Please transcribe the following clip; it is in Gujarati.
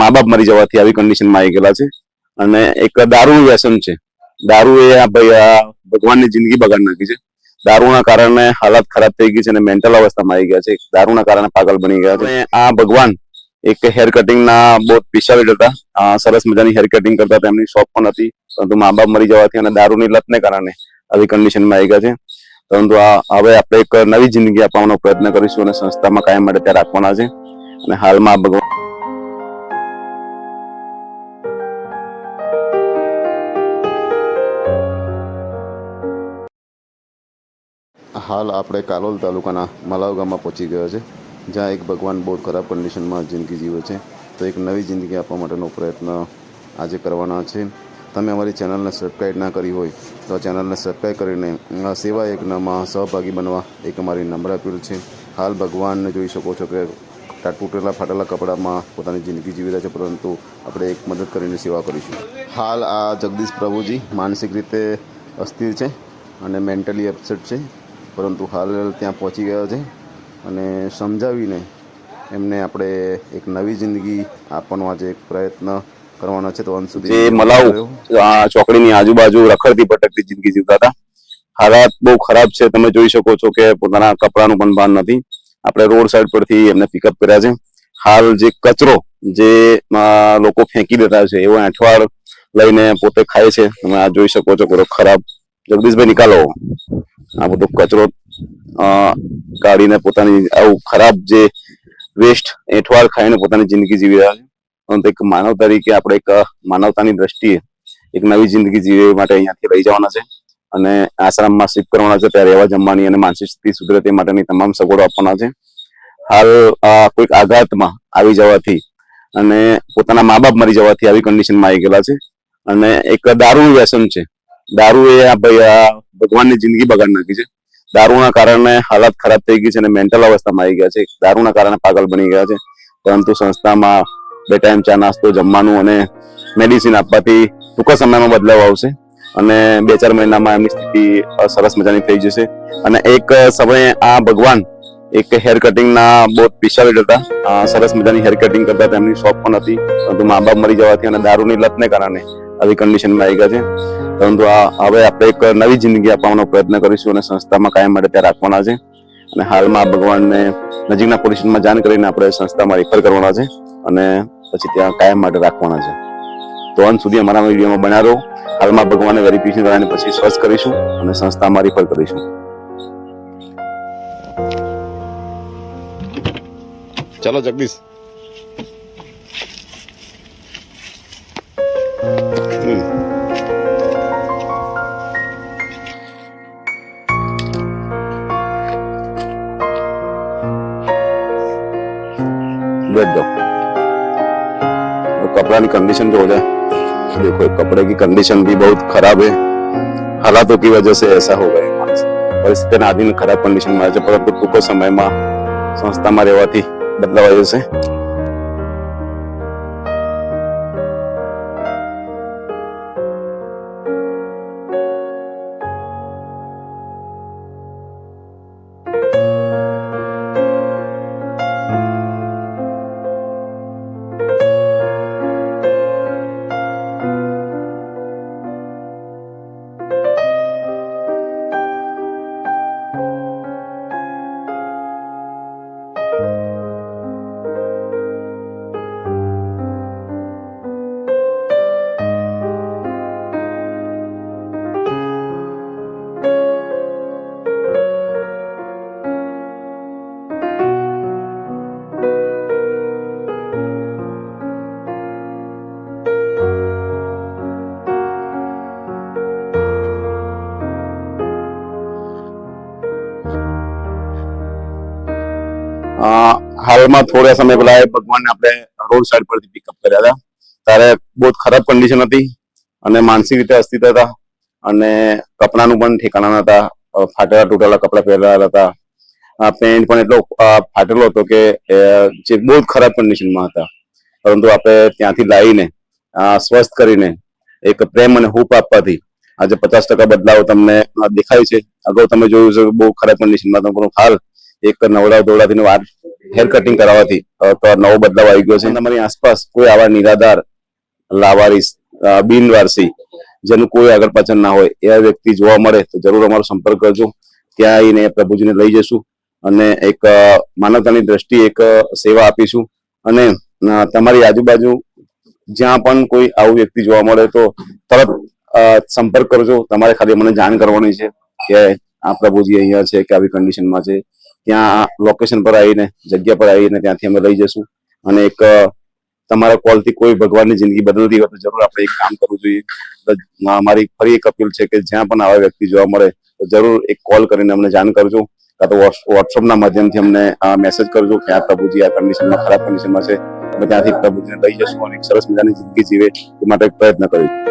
મા બાપ મરી જવાથી આવી કન્ડિશનમાં આવી ગયેલા છે અને એક દારૂનું વ્યસન છે. દારૂ એ આ ભાઈ આ ભગવાનની જિંદગી બગાડી નાખી છે. દારૂના કારણે હાલત ખરાબ થઈ ગઈ છે અને મેન્ટલ અવસ્થામાં આવી ગયા છે. દારૂના કારણે પાગલ બની ગયા છે. આ ભગવાન એક હેર કટિંગના બહુ પિશાળી હતા, સરસ મજાની હેર કટિંગ કરતા હતા, એમની શોપ પણ હતી, પરંતુ મા બાપ મરી જવાથી અને દારૂની લતને કારણે આવી કન્ડિશનમાં આવી ગયા છે. પરંતુ હવે આપણે એક નવી જિંદગી આપવાનો પ્રયત્ન કરીશું અને સંસ્થામાં કાયમ માટે ત્યાં રાખવાના છે. અને હાલમાં ભગવાન હાલ આપણે કાલોલ તાલુકાના મલાવ ગામમાં પહોંચી ગયા છે, જ્યાં એક ભગવાન બહુ ખરાબ કન્ડિશનમાં જિંદગી જીવે છે. તો એક નવી જિંદગી આપવા માટેનો પ્રયત્ન આજે કરવાના છે. તમે અમારી ચેનલને સબસ્ક્રાઈબ ના કરી હોય તો ચેનલને સબસ્ક્રાઈબ કરીને સેવા યજ્ઞમાં સહભાગી બનવા એક અમારી નમ્ર અપીલ છે. હાલ ભગવાનને જોઈ શકો છો કે તૂટેલા ફાટેલા કપડામાં પોતાની જિંદગી જીવી રહ્યા છે, પરંતુ આપણે એક મદદ કરીને સેવા કરીશું. હાલ આ જગદીશ પ્રભુજી માનસિક રીતે અસ્થિર છે અને મેન્ટલી અપસેટ છે, પરંતુ હાલ ત્યાં પહોંચી ગયા છે અને સમજાવીને એમને આપણે એક નવી જિંદગી આપવાનો આજે એક પ્રયત્ન કરવાનો છે. તો અંત સુધી જે મલાવ ચોકડીની આજુબાજુ રખડતી ભટકતી જિંદગી જીવતા હતા. હાલાત બહુ ખરાબ છે, તમે જોઈ શકો છો કે પોતાના કપડાનું પણ ભાન નથી. આપણે રોડ સાઈડ પરથી એમને પિકઅપ કર્યા છે. હાલ જે કચરો જે લોકો ફેંકી દેતા છે એવો એંઠવાડ લઈને પોતે ખાય છે. તમે આ જોઈ શકો છો, પૂરો ખરાબ. જગદીશભાઈ નિકાલો આ બધો કચરો કાઢીને પોતાની આવું ખરાબ જે વેસ્ટ એંઠવાડ ખાઈને પોતાની જિંદગી જીવી રહ્યા છે. પરંતુ એક માનવ તરીકે આપણે એક માનવતાની દ્રષ્ટિએ એક નવી જિંદગી જીવવા માટે અહીંયાથી લઈ જવાના છે અને આશ્રમમાં શિફ્ટ કરવાના છે. ત્યાં રહેવા જમવાની અને માનસિક સ્થિતિ સુધરે તે માટેની તમામ સગવડો આપવાના છે. હાલ કોઈક આઘાતમાં આવી જવાથી અને પોતાના મા બાપ મરી જવાથી આવી કન્ડિશનમાં આવી ગયેલા છે અને એક દારૂનું વ્યસન છે. દારૂ એ આ ભાઈ આ ભગવાનની જિંદગી બગાડી નાખી છે. દારૂના કારણે હાલત ખરાબ થઈ ગઈ છે અને મેન્ટલ અવસ્થામાં આવી ગયા છે. દારૂના કારણે પાગલ બની ગયા છે. પરંતુ સંસ્થામાં 2 ટાઈમ ચા નાસ્તો, જમવાનું અને મેડિસિન આપવાથી ટૂંકા સમયમાં બદલાવ આવશે અને 2-4 મહિનામાં એમની સ્થિતિ સરસ મજાની થઈ જશે. અને એક સમયે આ ભગવાન એક હેર કટિંગના બહુ પિશાળી હતા, સરસ મજાની હેર કટિંગ કરતા હતા, એમની શોપ પણ હતી, પરંતુ મા બાપ મરી જવાથી અને દારૂની લતને કારણે આવી કન્ડિશનમાં આવી ગયા છે. પરંતુ હવે આપણે એક નવી જિંદગી આપવાનો પ્રયત્ન કરીશું અને સંસ્થામાં કાયમ માટે ત્યાં રાખવાના છે. અને હાલમાં ભગવાનને નજીકના પોલીસ સ્ટેશનમાં જાણ કરીને આપણે સંસ્થામાં રેફર કરવાના છે અને પછી ત્યાં કાયમ માટે રાખવાના છે. તો અંત સુધી અમારા વિડીયોમાં બન્યા રહો. હાલમાં ભગવાનને વેરિફિકેશન કરાવીને પછી સ્વચ્છ કરીશું અને સંસ્થામાં રેફર કરીશું. ચાલો જગદીશ. कपड़ा की कंडीशन जो हो जाए, देखो कपड़े की कंडीशन भी बहुत खराब है. हालातों की वजह से ऐसा हो गया. परिस्थिति आदि खराब कंडीशन में है, परंतु टूंक समय में संस्था में रहवाथी बदलाव जैसे. હાલમાં થોડા સમય પહેલા ભગવાનને આપણે રોડ સાઈડ પરથી પિકઅપ કર્યા હતા. ત્યારે બહુ ખરાબ કન્ડિશન હતી અને માનસિક રીતે અસ્થિર હતા અને કપડાનું પણ ઠેકાણા નતા. ફાટેલા તૂટેલા કપડા પહેરેલા હતા. પેન્ટ પણ એટલો ફાટેલો હતો કે જે બહુ ખરાબ કન્ડિશનમાં હતા. પરંતુ આપણે ત્યાંથી લાવીને સ્વસ્થ કરીને એક પ્રેમ અને હૂપ આપવાથી આજે 50% બદલાવ તમને દેખાય છે. અગાઉ તમે જોયું છે બહુ ખરાબ કન્ડિશનમાં હતા, પણ હાલ એક નવડા દોડાથી વાત હેર કટિંગ કરાવવાથી તો નવો બદલાવ આવી ગયો છે. તમારી આસપાસ કોઈ આવા નિરાધાર, લાવારીસ, બિનવારસી, જેનું કોઈ આગળ પાછળ ના હોય એવા વ્યક્તિ જોવા મળે તો જરૂર અમારો સંપર્ક કરજો. ત્યાં આવીને પ્રભુજીને લઈ જશું અને એક માનવતાની દ્રષ્ટિએ એક સેવા આપીશું. અને તમારી આજુબાજુ જ્યાં પણ કોઈ આવું વ્યક્તિ જોવા મળે તો તરત સંપર્ક કરજો. તમારે ખાલી મને જાણ કરવાની છે કે આ પ્રભુજી અહીંયા છે કે આવી કન્ડિશનમાં છે. ત્યાં લોકેશન પર આવીને, જગ્યા પર આવીને ત્યાંથી અમે લઈ જશું. અને એક તમારા કોલથી કોઈ ભગવાનની જિંદગી બદલતી હોય તો જરૂર આપણે એક કામ કરવું જોઈએ. મારી ફરી એક અપીલ છે કે જ્યાં પણ આવા વ્યક્તિ જોવા મળે તો જરૂર એક કોલ કરીને અમને જાણ કરજો, કાં તો વોટ્સઅપના માધ્યમથી અમને મેસેજ કરજો કે આ પ્રભુજી આ કન્ડિશનમાં, ખરાબ કન્ડિશનમાં છે. અમે ત્યાંથી પ્રભુજીને લઈ જશું અને એક સરસ મજાની જિંદગી જીવે એ માટે પ્રયત્ન કરીશું.